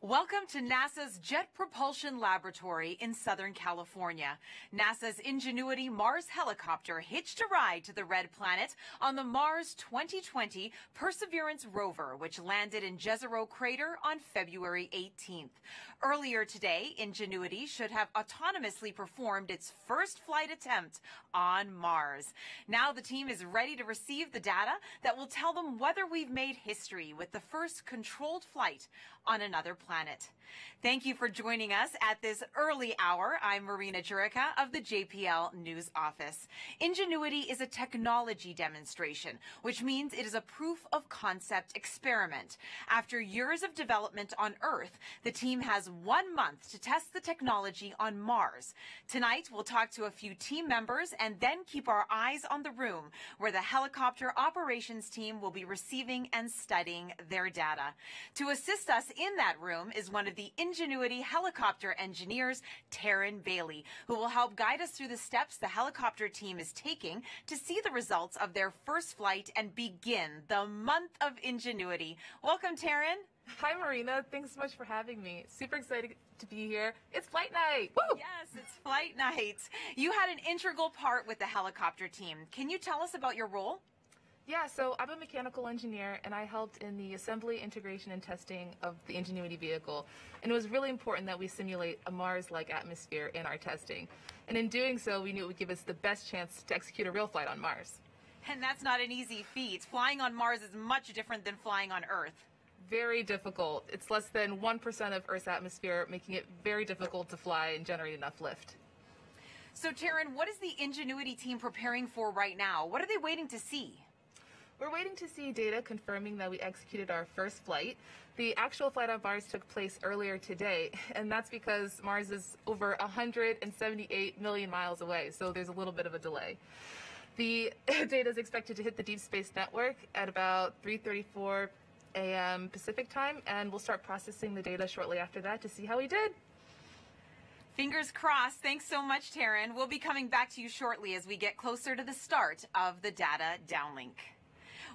Welcome to NASA's Jet Propulsion Laboratory in Southern California. NASA's Ingenuity Mars helicopter hitched a ride to the Red Planet on the Mars 2020 Perseverance rover, which landed in Jezero Crater on February 18th. Earlier today, Ingenuity should have autonomously performed its first flight attempt on Mars. Now the team is ready to receive the data that will tell them whether we've made history with the first controlled flight on another planet. Thank you for joining us at this early hour. I'm Marina Jurica of the JPL News Office. Ingenuity is a technology demonstration, which means it is a proof of concept experiment. After years of development on Earth, the team has 1 month to test the technology on Mars. Tonight, we'll talk to a few team members and then keep our eyes on the room where the helicopter operations team will be receiving and studying their data. To assist us in that room is one of the Ingenuity helicopter engineers, Taryn Bailey, who will help guide us through the steps the helicopter team is taking to see the results of their first flight and begin the month of Ingenuity. Welcome, Taryn. Hi, Marina. Thanks so much for having me. Super excited to be here. It's flight night. Woo! Yes, it's flight night. You had an integral part with the helicopter team. Can you tell us about your role? Yeah, so I'm a mechanical engineer, and I helped in the assembly, integration, and testing of the Ingenuity vehicle. And it was really important that we simulate a Mars-like atmosphere in our testing. And in doing so, we knew it would give us the best chance to execute a real flight on Mars. And that's not an easy feat. Flying on Mars is much different than flying on Earth. Very difficult. It's less than 1% of Earth's atmosphere, making it very difficult to fly and generate enough lift. So, Taryn, what is the Ingenuity team preparing for right now? What are they waiting to see? We're waiting to see data confirming that we executed our first flight. The actual flight on Mars took place earlier today, and that's because Mars is over 178 million miles away, so there's a little bit of a delay. The data is expected to hit the Deep Space Network at about 3:34 a.m. Pacific time, and we'll start processing the data shortly after that to see how we did. Fingers crossed. Thanks so much, Taryn. We'll be coming back to you shortly as we get closer to the start of the data downlink.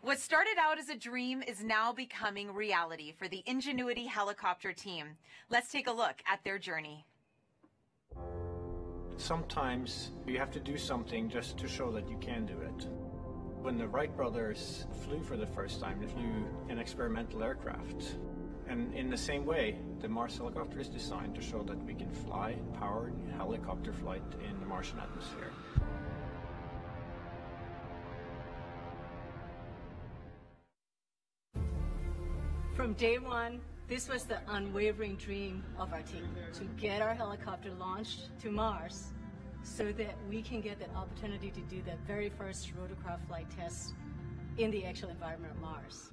What started out as a dream is now becoming reality for the Ingenuity helicopter team. Let's take a look at their journey. Sometimes you have to do something just to show that you can do it. When the Wright brothers flew for the first time, they flew an experimental aircraft. And in the same way, the Mars helicopter is designed to show that we can fly powered helicopter flight in the Martian atmosphere. From day one, this was the unwavering dream of our team, to get our helicopter launched to Mars so that we can get that opportunity to do that very first rotorcraft flight test in the actual environment of Mars.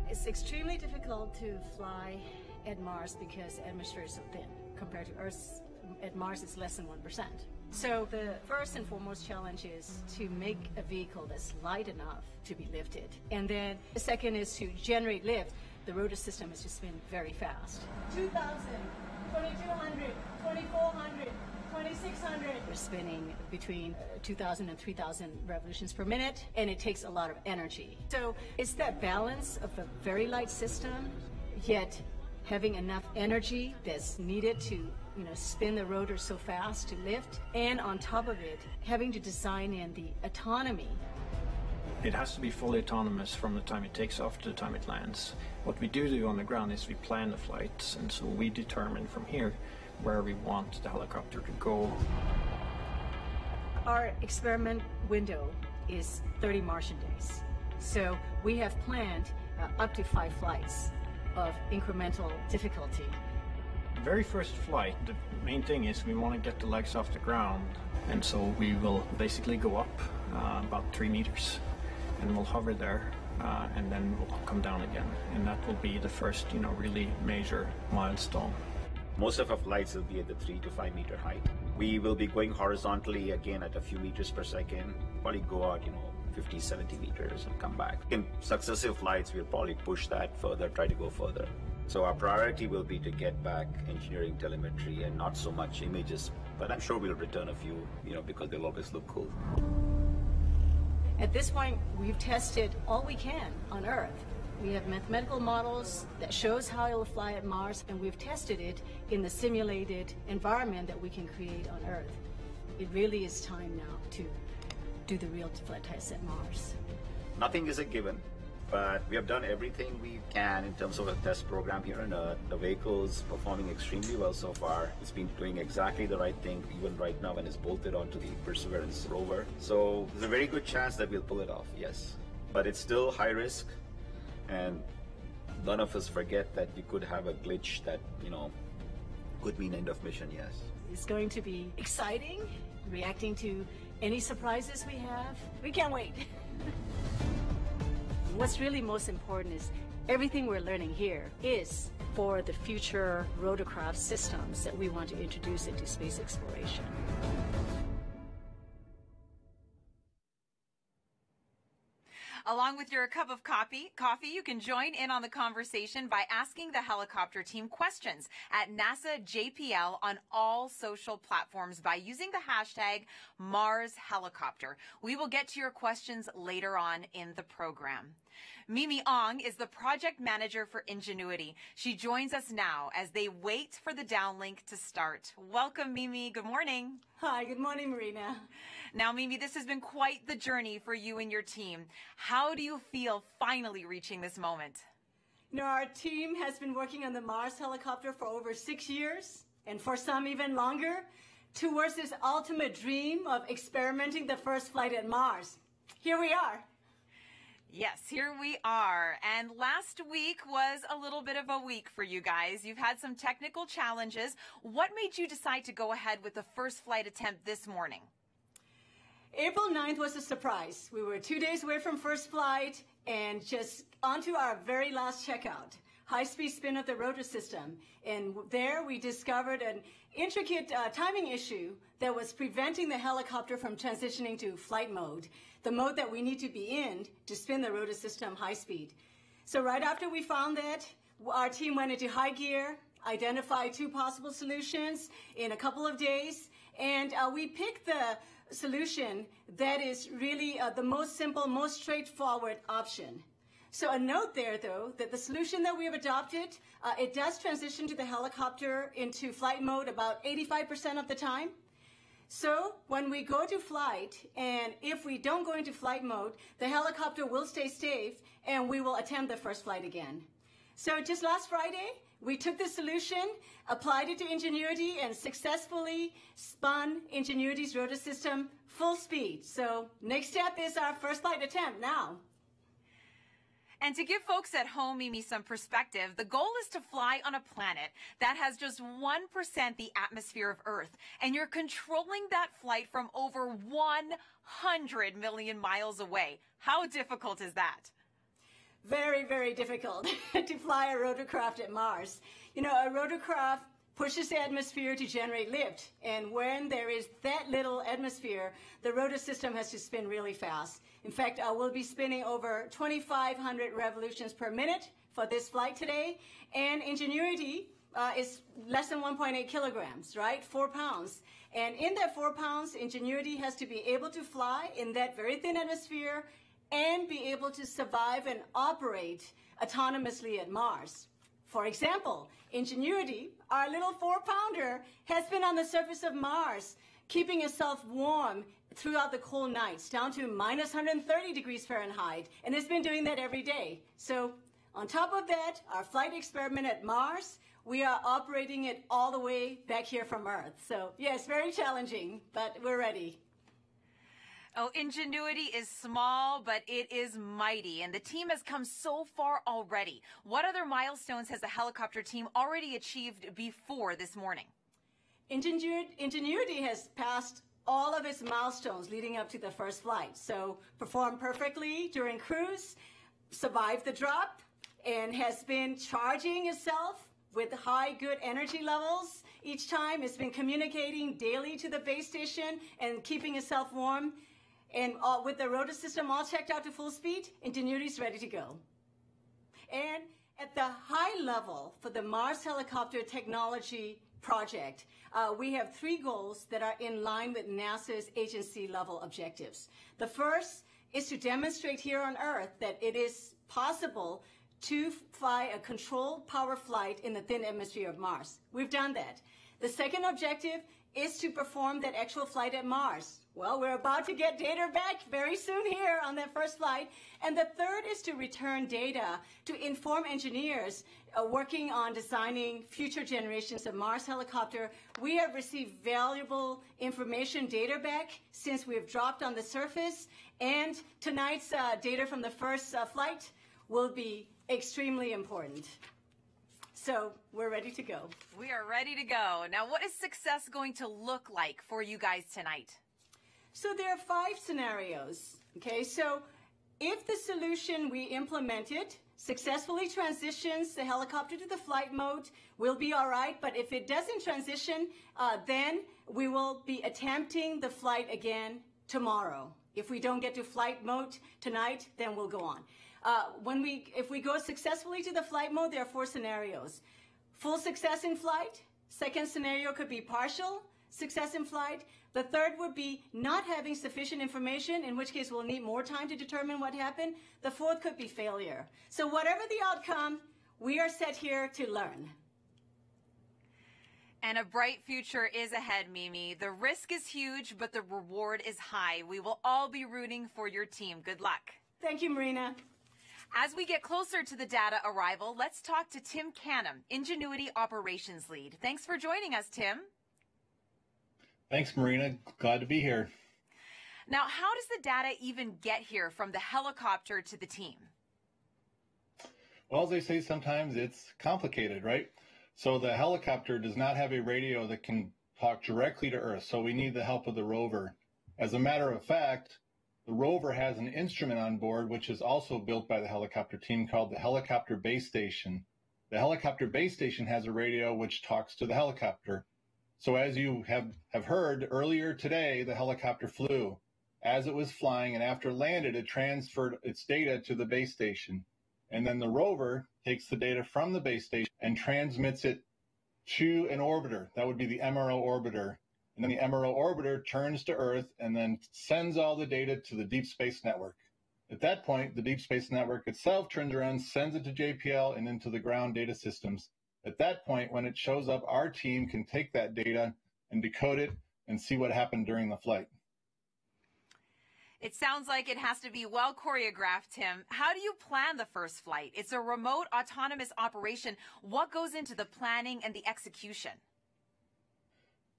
It's extremely difficult to fly at Mars because the atmosphere is so thin. Compared to Earth, at Mars it's less than 1%. So the first and foremost challenge is to make a vehicle that's light enough to be lifted. And then the second is to generate lift. The rotor system has just been very fast. 2,000, 2,200, 2,400, 2,600. We're spinning between 2,000 and 3,000 revolutions per minute, and it takes a lot of energy. So it's that balance of a very light system, yet having enough energy that's needed to spin the rotor so fast to lift, and on top of it, having to design in the autonomy. It has to be fully autonomous from the time it takes off to the time it lands. What we do on the ground is we plan the flights, and so we determine from here where we want the helicopter to go. Our experiment window is 30 Martian days. So we have planned up to 5 flights of incremental difficulty. The very first flight, the main thing is we want to get the legs off the ground, and so we will basically go up about 3 meters, and we'll hover there, and then we'll come down again, and that will be the first, really major milestone. Most of our flights will be at the 3 to 5 meter height. We will be going horizontally again at a few meters per second, probably go out, 50, 70 meters and come back. In successive flights, we'll probably push that further, try to go further. So our priority will be to get back engineering telemetry and not so much images, but I'm sure we'll return a few, because they'll always look cool. At this point, we've tested all we can on Earth. We have mathematical models that shows how it'll fly at Mars, and we've tested it in the simulated environment that we can create on Earth. It really is time now to do the real flight tests at Mars. Nothing is a given, but we have done everything we can in terms of a test program here on Earth. The vehicle's performing extremely well so far. It's been doing exactly the right thing, even right now when it's bolted onto the Perseverance rover. So there's a very good chance that we'll pull it off, yes. But it's still high risk, and none of us forget that you could have a glitch that, could mean end of mission, yes. It's going to be exciting, reacting to any surprises we have. We can't wait. What's really most important is everything we're learning here is for the future rotorcraft systems that we want to introduce into space exploration. Along with your cup of coffee, you can join in on the conversation by asking the helicopter team questions at NASA JPL on all social platforms by using the hashtag MarsHelicopter. We will get to your questions later on in the program. Mimi Ong is the project manager for Ingenuity. She joins us now as they wait for the downlink to start. Welcome, Mimi. Good morning. Hi, good morning, Marina. Now, Mimi, this has been quite the journey for you and your team. How do you feel finally reaching this moment? Our team has been working on the Mars helicopter for over 6 years, and for some even longer, towards this ultimate dream of experimenting the first flight at Mars. Here we are. Yes, here we are. And last week was a little bit of a week for you guys. You've had some technical challenges. What made you decide to go ahead with the first flight attempt this morning? April 9th was a surprise. We were 2 days away from first flight and just onto our very last checkout, high-speed spin of the rotor system. And there we discovered an intricate timing issue that was preventing the helicopter from transitioning to flight mode, the mode that we need to be in to spin the rotor system high speed. So right after we found that, our team went into high gear, identified 2 possible solutions in a couple of days, and we picked the solution that is really the most simple, most straightforward option. So a note there, though, that the solution that we have adopted, it does transition to the helicopter into flight mode about 85% of the time. So when we go to flight, and if we don't go into flight mode, the helicopter will stay safe, and we will attempt the first flight again. So just last Friday, we took this solution, applied it to Ingenuity, and successfully spun Ingenuity's rotor system full speed. So next step is our first flight attempt now. And to give folks at home, Mimi, some perspective, the goal is to fly on a planet that has just 1% the atmosphere of Earth. And you're controlling that flight from over 100 million miles away. How difficult is that? Very, very difficult to fly a rotorcraft at Mars. A rotorcraft pushes the atmosphere to generate lift. And when there is that little atmosphere, the rotor system has to spin really fast. In fact, we'll be spinning over 2,500 revolutions per minute for this flight today. And Ingenuity is less than 1.8 kilograms, right? 4 pounds. And in that 4 pounds, Ingenuity has to be able to fly in that very thin atmosphere and be able to survive and operate autonomously at Mars. For example, Ingenuity, our little 4-pounder, has been on the surface of Mars, keeping itself warm throughout the cold nights, down to minus 130 degrees Fahrenheit, and it's been doing that every day. So on top of that, our flight experiment at Mars, we are operating it all the way back here from Earth. So yes, very challenging, but we're ready. Oh, Ingenuity is small, but it is mighty, and the team has come so far already. What other milestones has the helicopter team already achieved before this morning? Ingenuity has passed all of its milestones leading up to the first flight. So performed perfectly during cruise, survived the drop, and has been charging itself with high good energy levels. Each time it's been communicating daily to the base station and keeping itself warm. And with the rotor system all checked out to full speed, Ingenuity is ready to go. And at the high level for the Mars helicopter technology project, we have 3 goals that are in line with NASA's agency level objectives. The first is to demonstrate here on Earth that it is possible to fly a controlled power flight in the thin atmosphere of Mars. We've done that. The second objective is to perform that actual flight at Mars. Well, we're about to get data back very soon here on that first flight. And the third is to return data to inform engineers working on designing future generations of Mars helicopter. We have received valuable information data back since we have dropped on the surface. And tonight's data from the first flight will be extremely important. So we're ready to go. We are ready to go. Now, what is success going to look like for you guys tonight? So there are 5 scenarios, okay? So if the solution we implemented successfully transitions the helicopter to the flight mode, we'll be all right. But if it doesn't transition, then we will be attempting the flight again tomorrow. If we don't get to flight mode tonight, then we'll go on. If we go successfully to the flight mode, there are 4 scenarios. Full success in flight. Second scenario could be partial success in flight. The third would be not having sufficient information, in which case we'll need more time to determine what happened. The fourth could be failure. So whatever the outcome, we are set here to learn. And a bright future is ahead, Mimi. The risk is huge, but the reward is high. We will all be rooting for your team. Good luck. Thank you, Marina. As we get closer to the data arrival, let's talk to Tim Canham, Ingenuity Operations Lead. Thanks for joining us, Tim. Thanks, Marina. Glad to be here. Now, how does the data even get here from the helicopter to the team? Well, as they say, sometimes it's complicated, right? So the helicopter does not have a radio that can talk directly to Earth, so we need the help of the rover. As a matter of fact, the rover has an instrument on board, which is also built by the helicopter team, called the Helicopter Base Station. The Helicopter Base Station has a radio which talks to the helicopter. So as you have heard earlier today, the helicopter flew. As it was flying and after landed, it transferred its data to the base station. And then the rover takes the data from the base station and transmits it to an orbiter. That would be the MRO orbiter. And then the MRO orbiter turns to Earth and then sends all the data to the Deep Space Network. At that point, the Deep Space Network itself turns around, sends it to JPL and into the ground data systems. At that point, when it shows up, our team can take that data and decode it and see what happened during the flight. It sounds like it has to be well choreographed, Tim. How do you plan the first flight? It's a remote autonomous operation. What goes into the planning and the execution?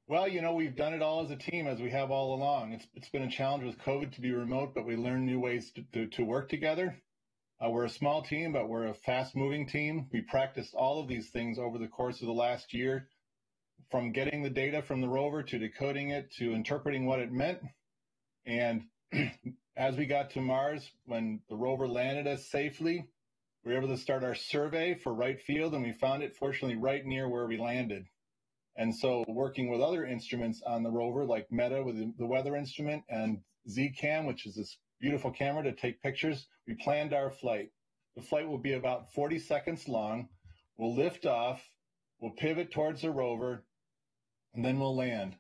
Well, you know, we've done it all as a team, as we have all along. It's been a challenge with COVID to be remote, but we learned new ways to work together. We're a small team, but we're a fast-moving team. We practiced all of these things over the course of the last year, from getting the data from the rover to decoding it to interpreting what it meant. And as we got to Mars, when the rover landed us safely, we were able to start our survey for right field, and we found it, fortunately, right near where we landed. And so working with other instruments on the rover, like META with the weather instrument and Z-Cam, which is this beautiful camera to take pictures, we planned our flight. The flight will be about 40 seconds long. We'll lift off, we'll pivot towards the rover, and then we'll land.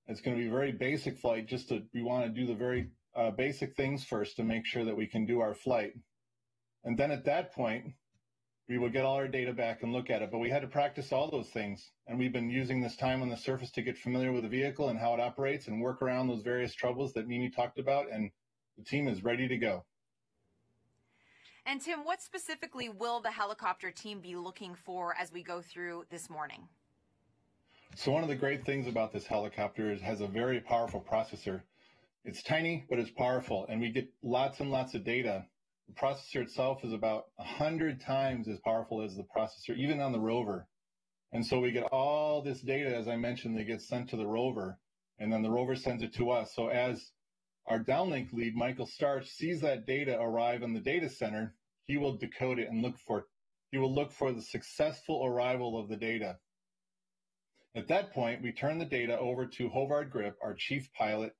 It's going to be a very basic flight. We want to do the very basic things first to make sure that we can do our flight. And then at that point, we will get all our data back and look at it. But we had to practice all those things. And we've been using this time on the surface to get familiar with the vehicle and how it operates and work around those various troubles that Mimi talked about. And the team is ready to go. And Tim, what specifically will the helicopter team be looking for as we go through this morning? So one of the great things about this helicopter is it has a very powerful processor. It's tiny, but it's powerful, and we get lots and lots of data. The processor itself is about 100 times as powerful as the processor, even on the rover. And so we get all this data, as I mentioned, that gets sent to the rover, and then the rover sends it to us. So as our downlink lead, Michael Starch, sees that data arrive in the data center, he will decode it and look for the successful arrival of the data. At that point, we turn the data over to Hovard Grip, our chief pilot,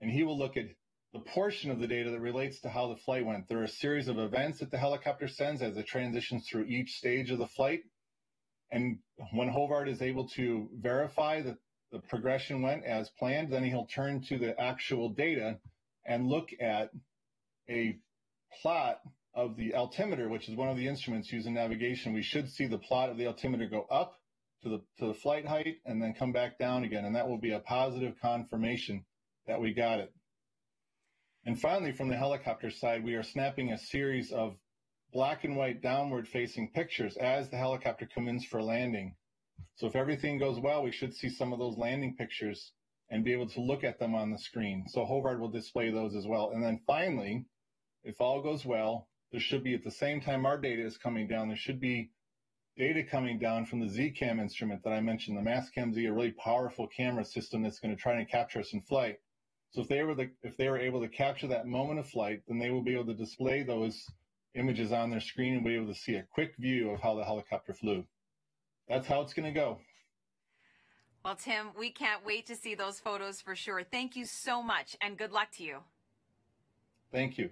and he will look at the portion of the data that relates to how the flight went. There are a series of events that the helicopter sends as it transitions through each stage of the flight. And when Hovard is able to verify that the progression went as planned, then he'll turn to the actual data and look at a plot of the altimeter, which is one of the instruments used in navigation, we should see the plot of the altimeter go up to the flight height and then come back down again. And that will be a positive confirmation that we got it. And finally, from the helicopter side, we are snapping a series of black and white downward facing pictures as the helicopter comes in for landing. So if everything goes well, we should see some of those landing pictures and be able to look at them on the screen. So Hobart will display those as well. And then finally, if all goes well, there should be, at the same time our data is coming down, there should be data coming down from the Z-Cam instrument that I mentioned, the Mastcam Z, a really powerful camera system that's going to try to capture us in flight. So if they were able to capture that moment of flight, then they will be able to display those images on their screen and be able to see a quick view of how the helicopter flew. That's how it's going to go. Well, Tim, we can't wait to see those photos for sure. Thank you so much, and good luck to you. Thank you.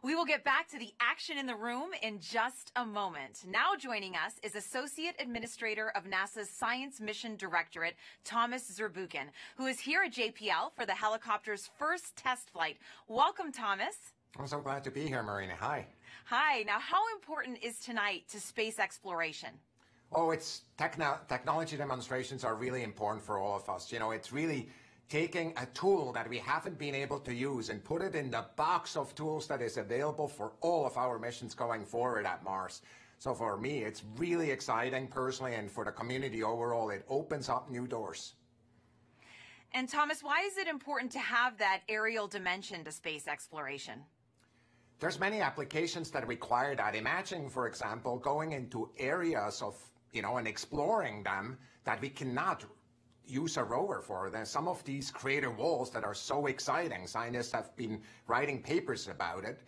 We will get back to the action in the room in just a moment. Now joining us is Associate Administrator of NASA's Science Mission Directorate, Thomas Zurbuchen, who is here at JPL for the helicopter's first test flight. Welcome, Thomas. I'm so glad to be here, Marina. Hi. Hi. Now, how important is tonight to space exploration? Oh, technology demonstrations are really important for all of us. You know, it's really taking a tool that we haven't been able to use and put it in the box of tools that is available for all of our missions going forward at Mars. So for me, it's really exciting personally, and for the community overall, it opens up new doors. And Thomas, why is it important to have that aerial dimension to space exploration? There's many applications that require that. Imagine, for example, going into areas of, and exploring them that we cannot use a rover for. There's some of these crater walls that are so exciting. Scientists have been writing papers about it.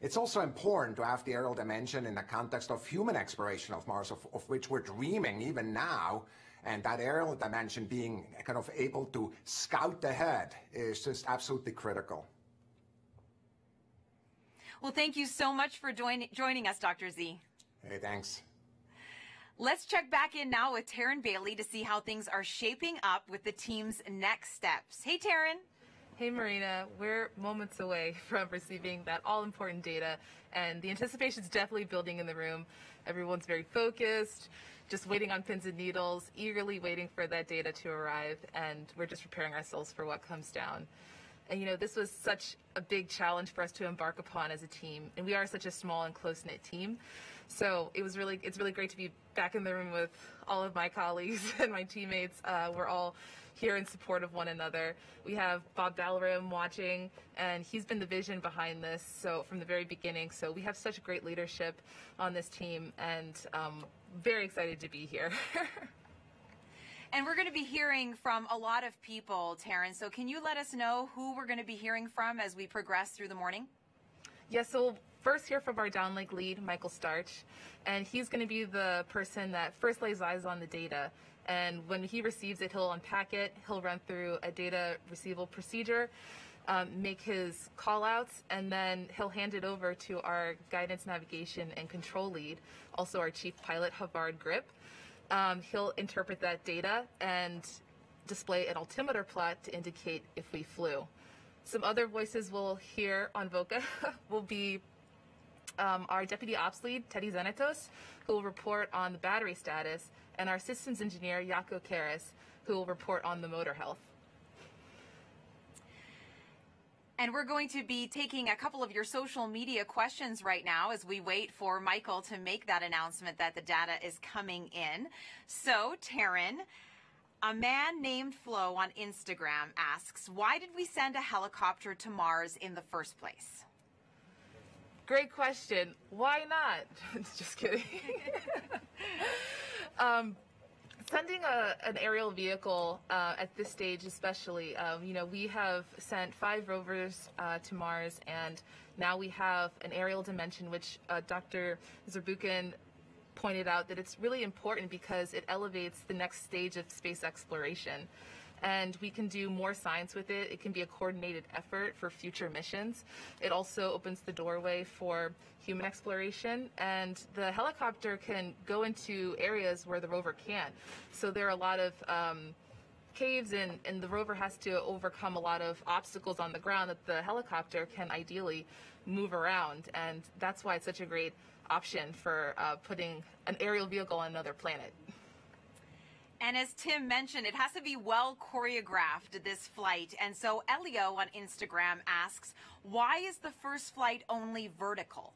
It's also important to have the aerial dimension in the context of human exploration of Mars, of which we're dreaming even now. And that aerial dimension being kind of able to scout ahead is just absolutely critical. Well, thank you so much for joining us, Dr. Z. Hey, thanks. Let's check back in now with Taryn Bailey to see how things are shaping up with the team's next steps. Hey, Taryn. Hey, Marina. We're moments away from receiving that all-important data, and the anticipation is definitely building in the room. Everyone's very focused, just waiting on pins and needles, eagerly waiting for that data to arrive, and we're just preparing ourselves for what comes down. And, this was such a big challenge for us to embark upon as a team, and we are such a small and close-knit team. So it's really great to be back in the room with all of my colleagues and my teammates. We're all here in support of one another. We have Bob Dallerim watching, and he's been the vision behind this from the very beginning. So we have such great leadership on this team, and very excited to be here. And we're going to be hearing from a lot of people, Taryn. So can you let us know who we're going to be hearing from as we progress through the morning? Yes, so we'll first hear from our downlink lead, Michael Starch, and he's going to be the person that first lays eyes on the data. And when he receives it, he'll unpack it, he'll run through a data receival procedure, make his call-outs, and then he'll hand it over to our guidance, navigation, and control lead, also our chief pilot, Havard Grip. He'll interpret that data and display an altimeter plot to indicate if we flew. Some other voices we'll hear on VOCA will be our Deputy Ops Lead, Teddy Zenetos, who will report on the battery status, and our Systems Engineer, Jaco Karas, who will report on the motor health. And we're going to be taking a couple of your social media questions right now as we wait for Michael to make that announcement that the data is coming in. So, Taryn, a man named Flo on Instagram asks, why did we send a helicopter to Mars in the first place? Great question. Why not? Just kidding. Sending an aerial vehicle at this stage especially, we have sent 5 rovers to Mars, and now we have an aerial dimension, which Dr. Zurbuchen pointed out that it's really important because it elevates the next stage of space exploration. And we can do more science with it. It can be a coordinated effort for future missions. It also opens the doorway for human exploration, and the helicopter can go into areas where the rover can't. So there are a lot of caves and the rover has to overcome a lot of obstacles on the ground that the helicopter can ideally move around. And that's why it's such a great option for putting an aerial vehicle on another planet. And as Tim mentioned, it has to be well choreographed, this flight. And so Elio on Instagram asks, why is the first flight only vertical?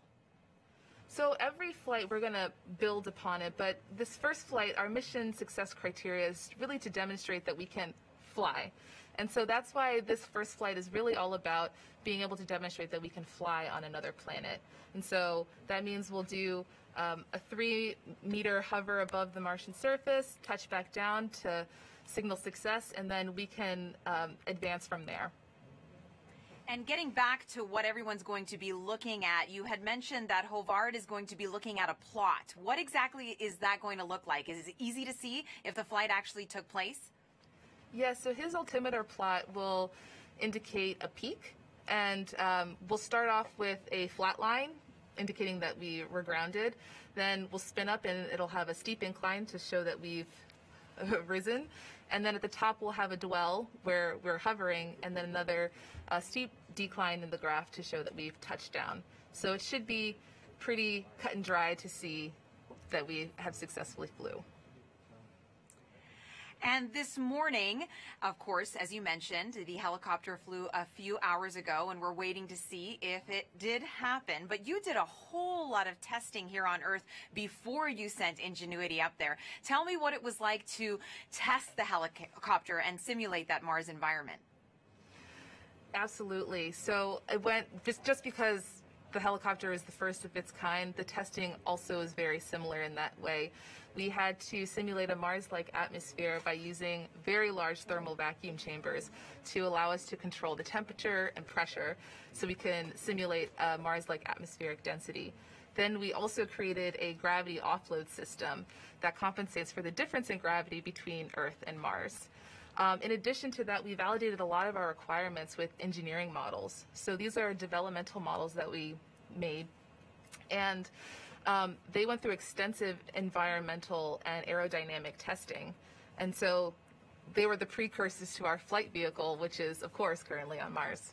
So every flight, we're going to build upon it. But this first flight, our mission success criteria is really to demonstrate that we can fly. And so that's why this first flight is really all about being able to demonstrate that we can fly on another planet. And so that means we'll do a 3-meter hover above the Martian surface, touch back down to signal success, and then we can advance from there. And getting back to what everyone's going to be looking at, you had mentioned that Hovard is going to be looking at a plot. What exactly is that going to look like? Is it easy to see if the flight actually took place? Yes, so his altimeter plot will indicate a peak, and we'll start off with a flat line indicating that we were grounded. Then we'll spin up and it'll have a steep incline to show that we've risen. And then at the top we'll have a dwell where we're hovering, and then another steep decline in the graph to show that we've touched down. So it should be pretty cut and dry to see that we have successfully flew. And this morning, of course, as you mentioned, the helicopter flew a few hours ago, and we're waiting to see if it did happen. But you did a whole lot of testing here on Earth before you sent Ingenuity up there. Tell me what it was like to test the helicopter and simulate that Mars environment. Absolutely. So it went just because the helicopter is the first of its kind. The testing also is very similar in that way. We had to simulate a Mars-like atmosphere by using very large thermal vacuum chambers to allow us to control the temperature and pressure so we can simulate a Mars-like atmospheric density. Then we also created a gravity offload system that compensates for the difference in gravity between Earth and Mars. In addition to that, we validated a lot of our requirements with engineering models. So these are developmental models that we made, and they went through extensive environmental and aerodynamic testing. And so they were the precursors to our flight vehicle, which is, of course, currently on Mars.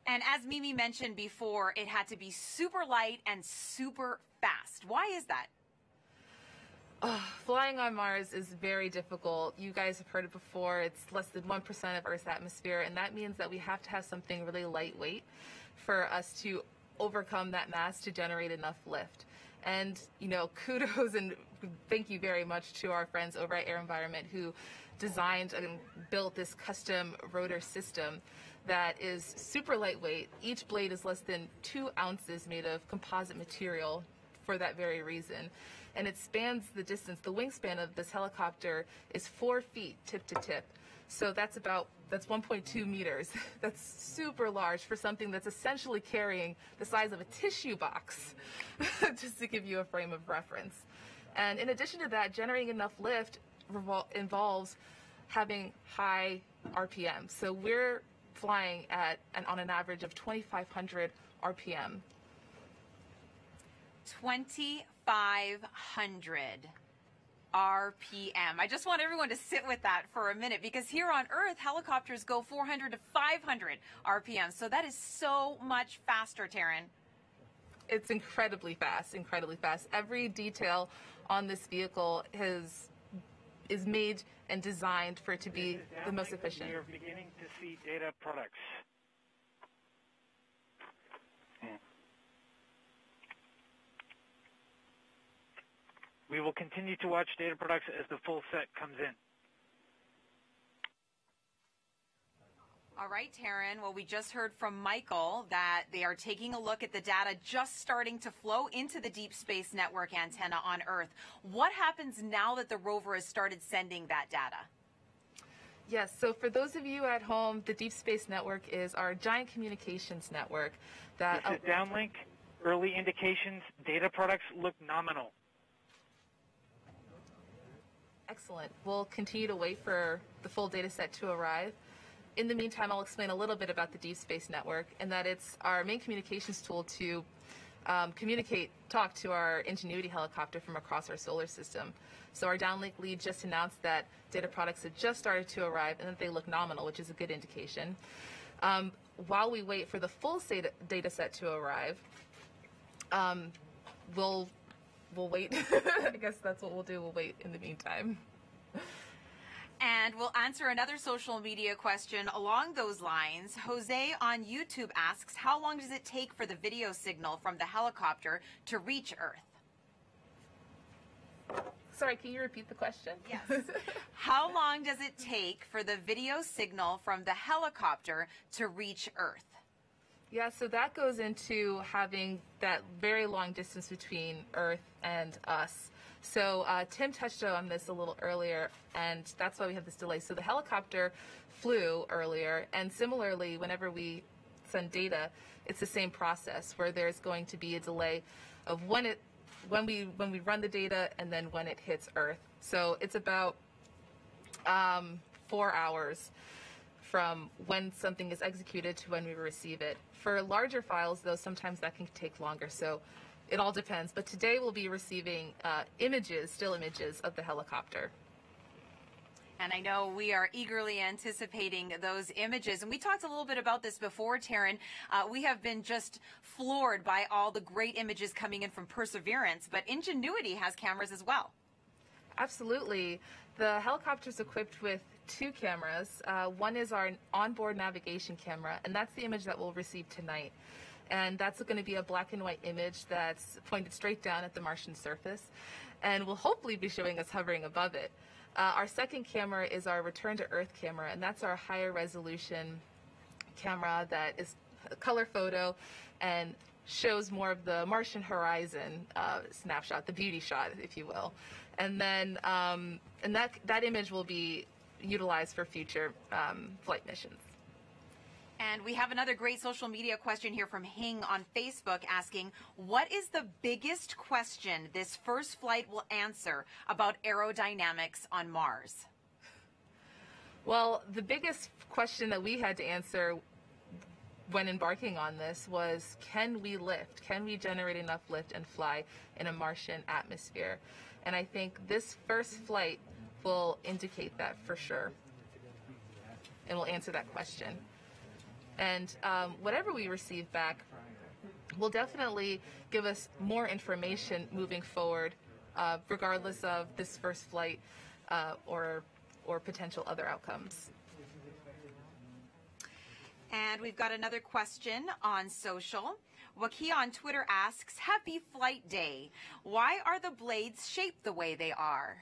And as Mimi mentioned before, it had to be super light and super fast. Why is that? Flying on Mars is very difficult. You guys have heard it before. It's less than 1% of Earth's atmosphere, and that means that we have to have something really lightweight for us to overcome that mass to generate enough lift. And, you know, kudos and thank you very much to our friends over at Air Environment who designed and built this custom rotor system that is super lightweight. Each blade is less than 2 ounces made of composite material for that very reason. And it spans the distance. The wingspan of this helicopter is 4 feet tip to tip. So that's 1.2 meters. That's super large for something that's essentially carrying the size of a tissue box, just to give you a frame of reference. And in addition to that, generating enough lift involves having high RPM. So we're flying at on an average of 2,500 RPM. 2,500 RPM. I just want everyone to sit with that for a minute, because here on Earth, helicopters go 400 to 500 RPM. So that is so much faster, Taryn. It's incredibly fast, incredibly fast. Every detail on this vehicle is made and designed for it to be the most efficient. You're beginning to see data products. We will continue to watch data products as the full set comes in. All right, Taryn. Well, we just heard from Michael that they are taking a look at the data just starting to flow into the Deep Space Network antenna on Earth. What happens now that the rover has started sending that data? Yes, so for those of you at home, the Deep Space Network is our giant communications network. This is downlink. Early indications, data products look nominal. Excellent. We'll continue to wait for the full data set to arrive. In the meantime, I'll explain a little bit about the Deep Space Network, and that it's our main communications tool to talk to our Ingenuity helicopter from across our solar system. So our downlink lead just announced that data products have just started to arrive and that they look nominal, which is a good indication. While we wait for the full data set to arrive, we'll wait. I guess that's what we'll do. We'll wait in the meantime. And we'll answer another social media question along those lines. Jose on YouTube asks, how long does it take for the video signal from the helicopter to reach Earth? Sorry, can you repeat the question? Yes. How long does it take for the video signal from the helicopter to reach Earth? Yeah, so that goes into having that very long distance between Earth and us. So Tim touched on this a little earlier, and that's why we have this delay. So the helicopter flew earlier, and similarly, whenever we send data, it's the same process where there's going to be a delay of when we run the data and then when it hits Earth. So it's about 4 hours from when something is executed to when we receive it. For larger files, though, sometimes that can take longer. So it all depends. But today we'll be receiving still images of the helicopter. And I know we are eagerly anticipating those images. And we talked a little bit about this before, Taryn. We have been just floored by all the great images coming in from Perseverance, but Ingenuity has cameras as well. Absolutely. The helicopter is equipped with 2 cameras. One is our onboard navigation camera, and that's the image that we'll receive tonight. And that's going to be a black and white image that's pointed straight down at the Martian surface and will hopefully be showing us hovering above it. Our second camera is our return to Earth camera, and that's our higher resolution camera that is a color photo and shows more of the Martian horizon snapshot, the beauty shot, if you will. And then and that image will be utilized for future flight missions. And we have another great social media question here from Hing on Facebook asking, what is the biggest question this first flight will answer about aerodynamics on Mars? Well, the biggest question that we had to answer when embarking on this was, can we lift? Can we generate enough lift and fly in a Martian atmosphere? And I think this first flight will indicate that for sure. And will answer that question. And whatever we receive back will definitely give us more information moving forward, regardless of this first flight or potential other outcomes. And we've got another question on social. Waki on Twitter asks, happy flight day. Why are the blades shaped the way they are?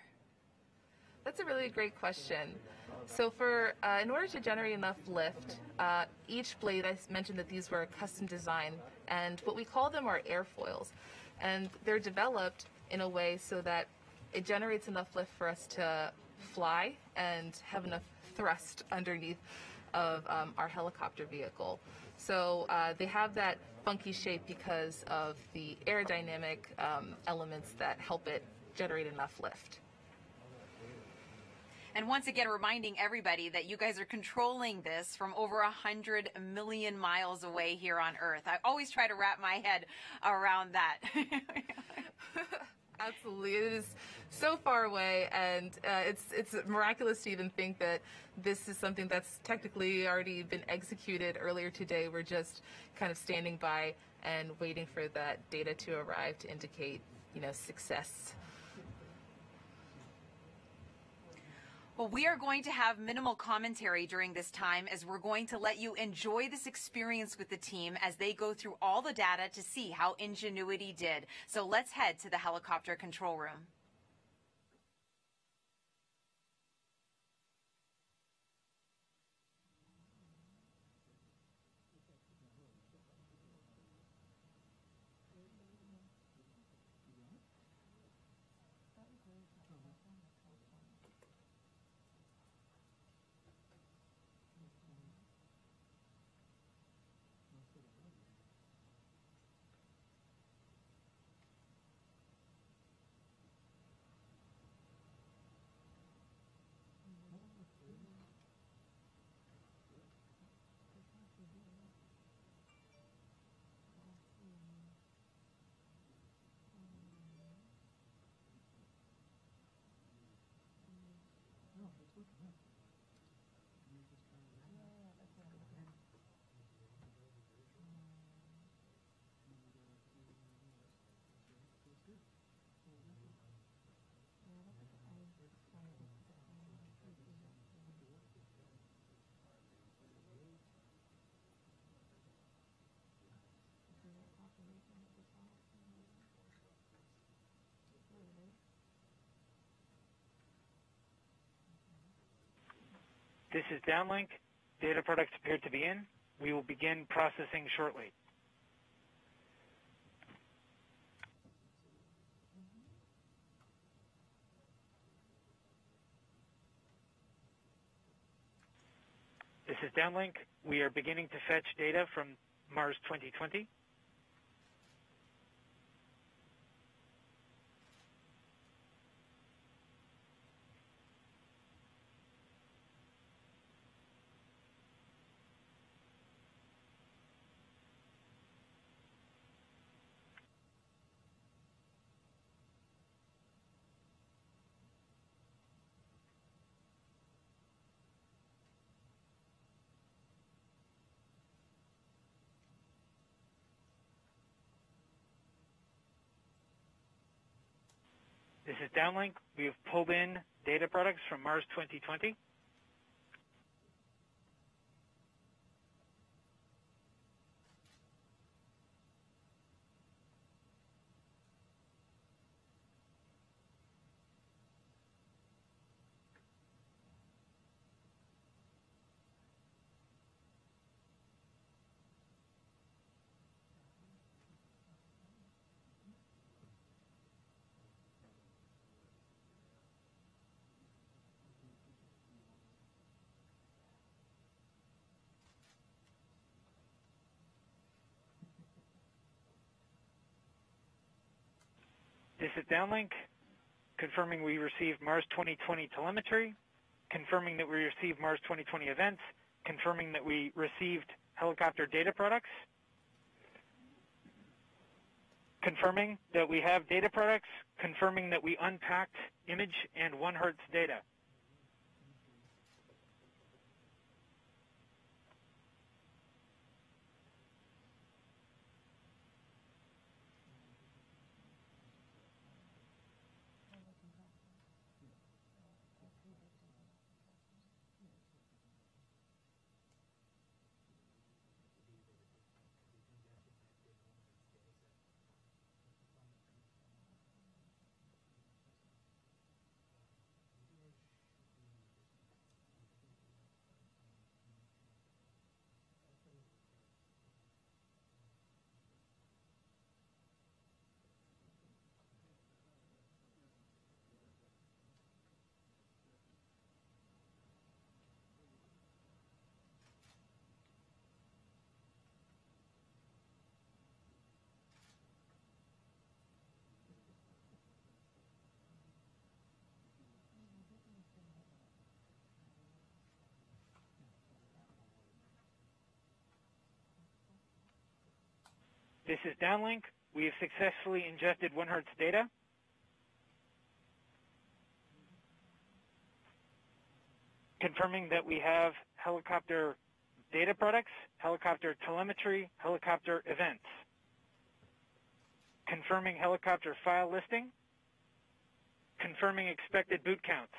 That's a really great question. So in order to generate enough lift, each blade, I mentioned that these were custom designed, and what we call them are airfoils. And they're developed in a way so that it generates enough lift for us to fly and have enough thrust underneath of our helicopter vehicle. So they have that funky shape because of the aerodynamic elements that help it generate enough lift. And once again, reminding everybody that you guys are controlling this from over 100 million miles away here on Earth. I always try to wrap my head around that. Absolutely. It is so far away, and it's miraculous to even think that this is something that's technically already been executed earlier today. We're just kind of standing by and waiting for that data to arrive to indicate, success. Well, we are going to have minimal commentary during this time as we're going to let you enjoy this experience with the team as they go through all the data to see how Ingenuity did. So let's head to the helicopter control room. This is downlink. Data products appear to be in. We will begin processing shortly. This is downlink. We are beginning to fetch data from Mars 2020. This is downlink. We have pulled in data products from Mars 2020. This is downlink, confirming we received Mars 2020 telemetry, confirming that we received Mars 2020 events, confirming that we received helicopter data products, confirming that we have data products, confirming that we unpacked image and 1 Hertz data. This is downlink. We have successfully ingested 1 Hertz data. Confirming that we have helicopter data products, helicopter telemetry, helicopter events. Confirming helicopter file listing. Confirming expected boot counts.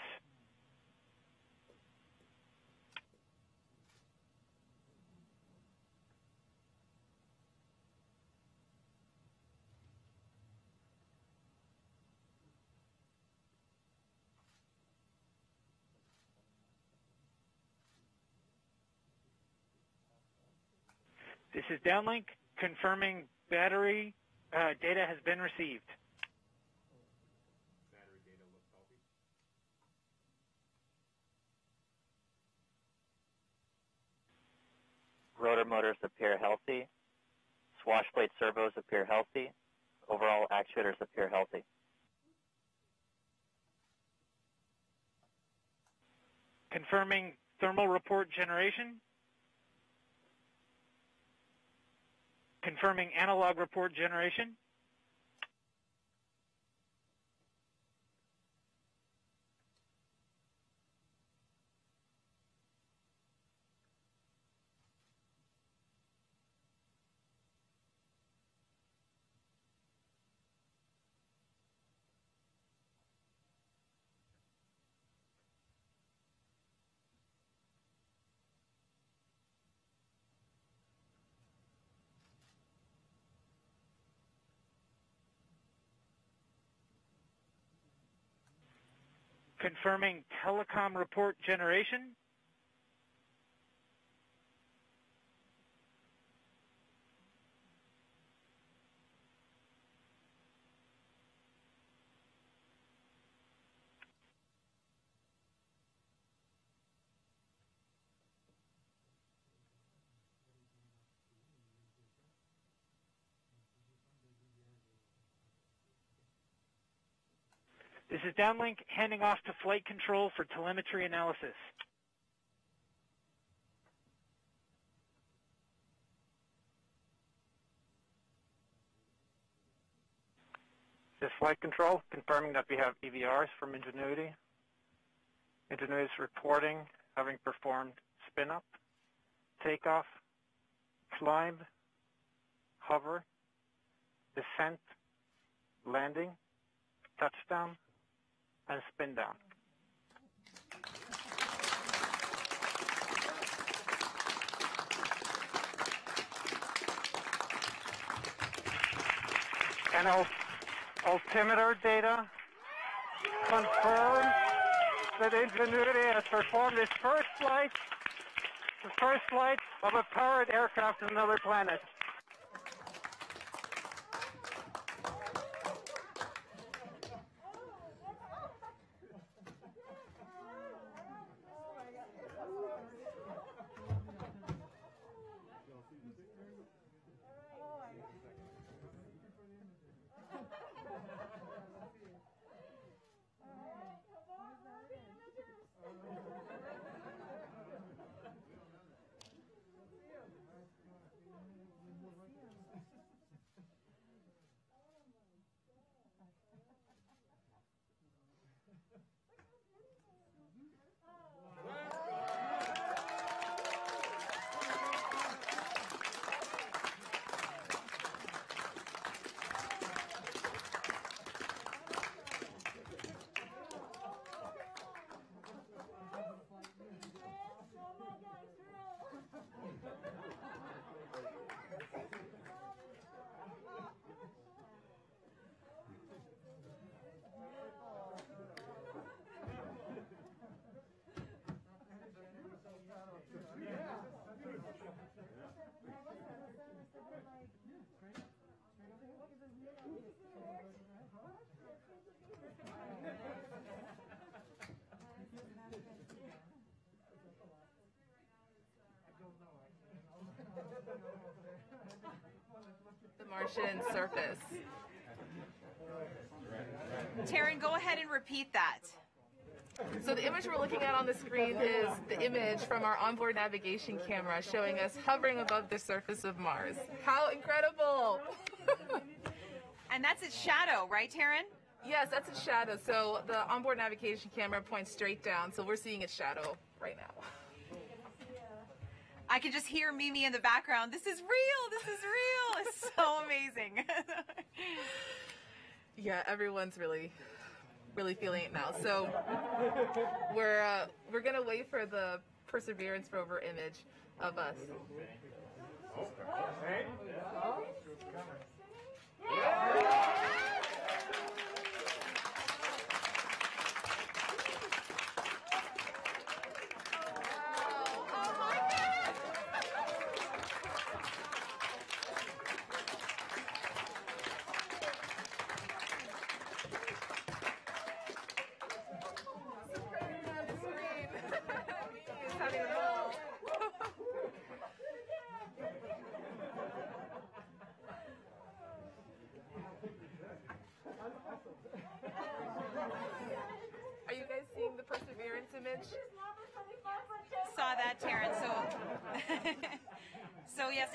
This is downlink, confirming battery data has been received. Battery data looks healthy. Rotor motors appear healthy. Swash plate servos appear healthy. Overall actuators appear healthy. Confirming thermal report generation. Confirming analog report generation. confirming telecom report generation. This is downlink handing off to flight control for telemetry analysis. This is flight control, confirming that we have EVRs from Ingenuity. Ingenuity is reporting having performed spin up, takeoff, climb, hover, descent, landing, touchdown, and spin down. And altimeter data confirms that Ingenuity has performed its first flight, the first flight of a powered aircraft to another planet. The Martian surface. Taryn, go ahead and repeat that. So the image we're looking at on the screen is the image from our onboard navigation camera showing us hovering above the surface of Mars. How incredible! And that's its shadow, right, Taryn? Yes, that's its shadow. So the onboard navigation camera points straight down, so we're seeing its shadow right now. I can just hear Mimi in the background. This is real. This is real. It's so amazing. Yeah, everyone's really feeling it now. So we're gonna wait for the Perseverance rover image of us. Are you guys seeing the Perseverance image? Saw that, Taryn. So yes,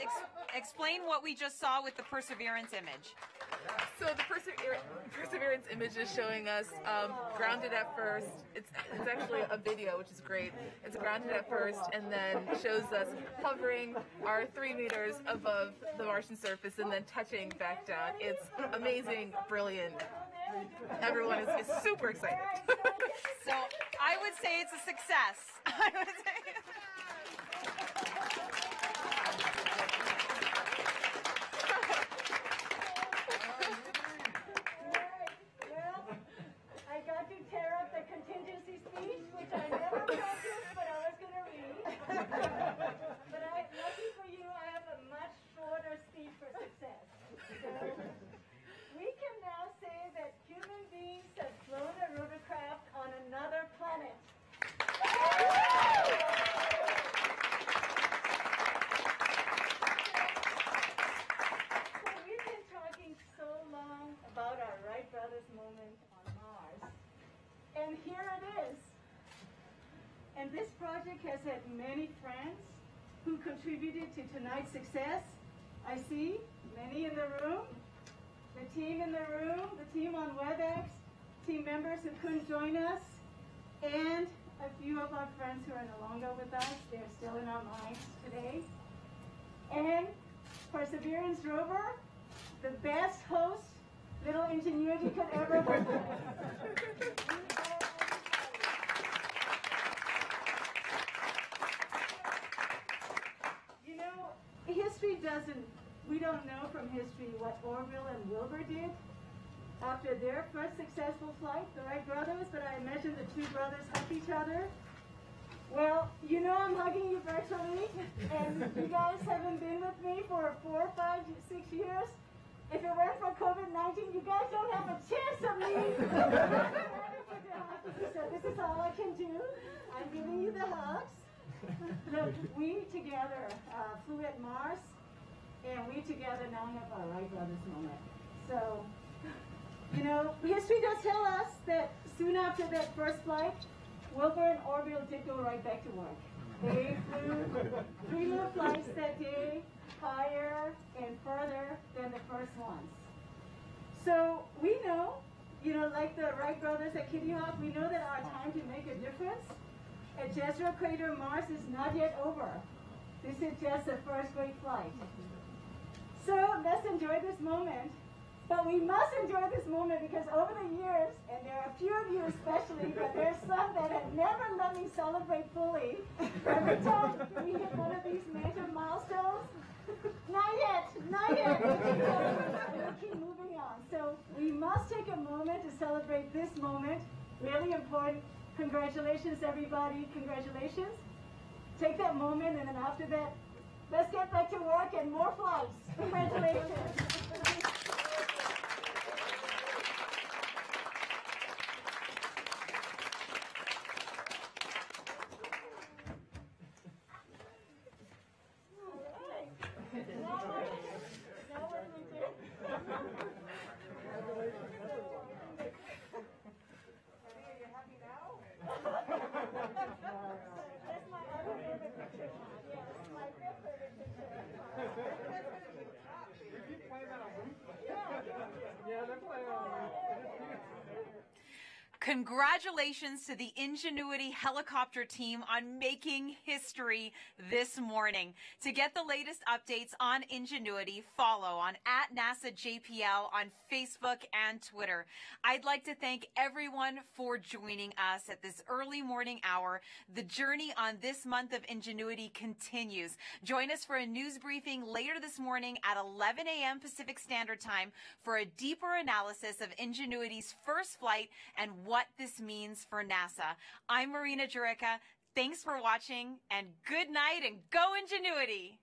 explain what we just saw with the Perseverance image. So the Perseverance image is showing us grounded at first. It's actually a video, which is great. It's grounded at first and then shows us hovering our 3 meters above the Martian surface and then touching back down. It's amazing, brilliant. Everyone is super excited. So I would say it's a success. I would say. I got to tear up the contingency this project has had many friends who contributed to tonight's success. I see many in the room, the team in the room, the team on WebEx, team members who couldn't join us, and a few of our friends who are no longer with us. They're still in our minds today. And Perseverance Rover, the best host little Ingenuity could ever work with. You know, history doesn't, we don't know from history what Orville and Wilbur did after their first successful flight, the Wright brothers, but I imagine the two brothers hugged each other. Well, you know I'm hugging you virtually, and you guys haven't been with me for 4, 5, 6 years. If it weren't for COVID-19, you guys don't have a chance of me. So this is all I can do. I'm giving you the hugs. Look, we together flew at Mars, and we together now have our Wright brothers moment. So, you know, history does tell us that soon after that first flight, Wilbur and Orville did go right back to work. They flew 3 more flights that day, higher and further than the first ones. So we know, you know, like the Wright brothers at Kitty Hawk, we know that our time to make a difference at Jezero Crater, Mars is not yet over. This is just the first great flight. So let's enjoy this moment. But we must enjoy this moment because over the years, and there are a few of you especially, but there's some that have never let me celebrate fully. Every time we hit one of these major milestones, not yet, not yet. We'll keep moving on. So we must take a moment to celebrate this moment. Really important. Congratulations, everybody. Congratulations. Take that moment, and then after that, let's get back to work and more flights. Congratulations. Congratulations to the Ingenuity helicopter team on making history this morning. To get the latest updates on Ingenuity, follow on @NASAJPL on Facebook and Twitter. I'd like to thank everyone for joining us at this early morning hour. The journey on this month of Ingenuity continues. Join us for a news briefing later this morning at 11 a.m. Pacific Standard Time for a deeper analysis of Ingenuity's first flight and what this means for NASA. I'm Marina Jurica. Thanks for watching, and good night, and go Ingenuity!